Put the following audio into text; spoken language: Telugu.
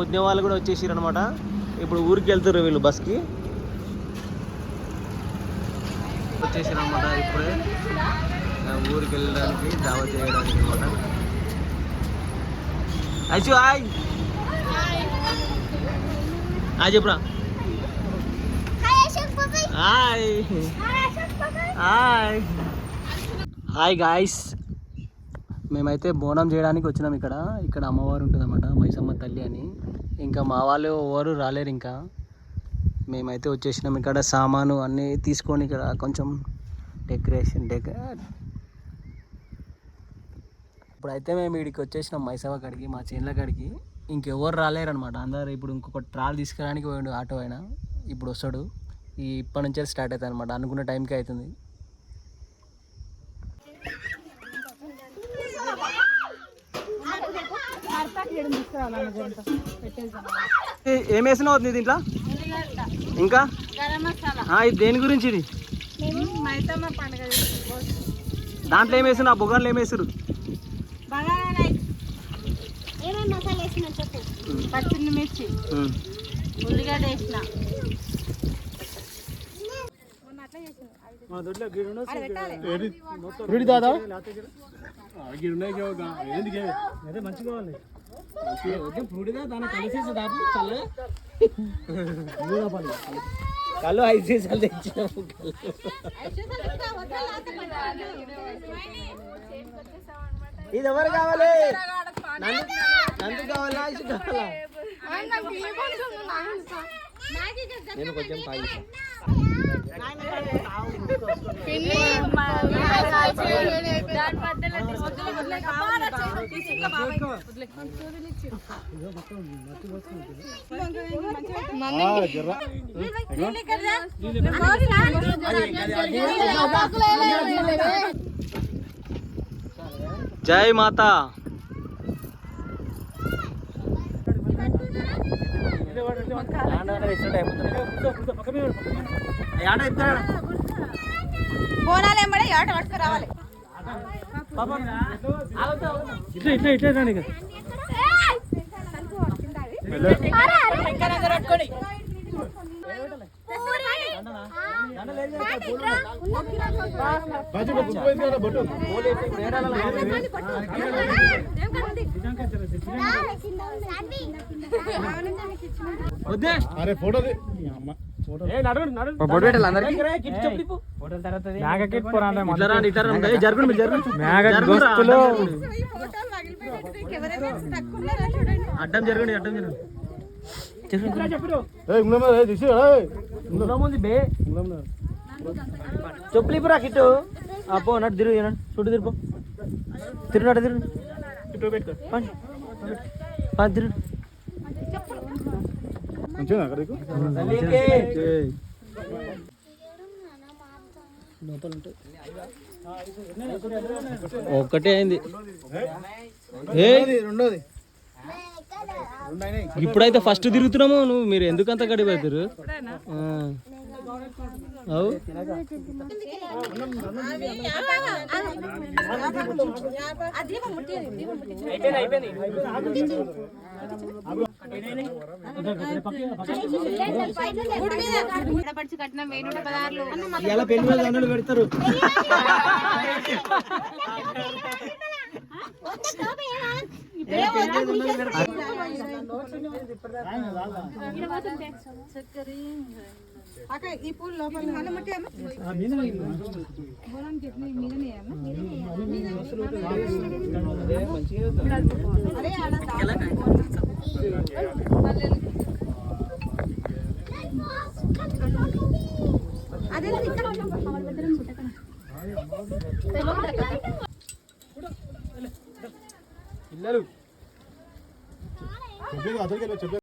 వదిన వాళ్ళు కూడా వచ్చేసారు అనమాట. ఇప్పుడు ఊరికి వెళ్తారు వీళ్ళు బస్కి వచ్చేసారు అనమాట. ఇప్పుడే ఊరికి వెళ్ళడానికి దావా చేయడానికి అనమాట. అచ్చు హాయ్ హాయ్ చెప్పురా. హాయ్ హాయ్ హాయ్ గాయ్స్, మేమైతే బోనం చేయడానికి వచ్చినాం. ఇక్కడ అమ్మవారు ఉంటుంది అన్నమాట, మైసమ్మ తల్లి అని. ఇంకా మా వాళ్ళు ఎవరు రాలేరు. ఇంకా మేమైతే వచ్చేసినాం. ఇక్కడ సామాను అన్నీ తీసుకొని ఇక్కడ కొంచెం డెకరేషన్ ఇప్పుడైతే మేము ఇక్కడికి వచ్చేసినాం మైసమ్మ కాడికి, మా చేనుల కాడికి. ఇంకెవరు రాలేరు అనమాట. అందరు ఇప్పుడు ఇంకొక ట్రాల్ తీసుకురావడానికి పోయాడు ఆటో అయినా. ఇప్పుడు వస్తాడు. ఇప్పటి నుంచే స్టార్ట్ అవుతుంది అనమాట. అనుకున్న టైంకి అవుతుంది. ఏం వేసినావు దీంట్లో? ఇంకా ఇది దేని గురించి? ఇది దాంట్లో ఏం వేసిన? ఆ బొగాన్లో ఏం వేసారు? పచ్చిమిర్చి, ఉల్లిగడ్డ వేసిన. కళ్ళు 5 సీసాలు తెచ్చినాము. ఇది ఎవరు కావాలి? నందు కావాలా? నేను కొంచెం తాగిస్తాను. జై మాతా. బోనాలు ఏమడే ఆట పట్టుకు రావాలి. అరే ఫోటో అడ్డం జరగండి, అడ్డం జరగండి. చెప్పులిపురా కిట్టు అప్పో నటు తిరుగు చుట్టూ తిరుపు తిరునట తిరుగు తిరుగు. ఒక్కటే అయింది. రెండోది ఇప్పుడైతే ఫస్ట్ తిరుగుతున్నాము. మీరు ఎందుకంత గడిపోతారు? అవు ఇలా పెళ్లి మీద దండలు పెడతారు. ఈ పూలు లోపల పిల్లలు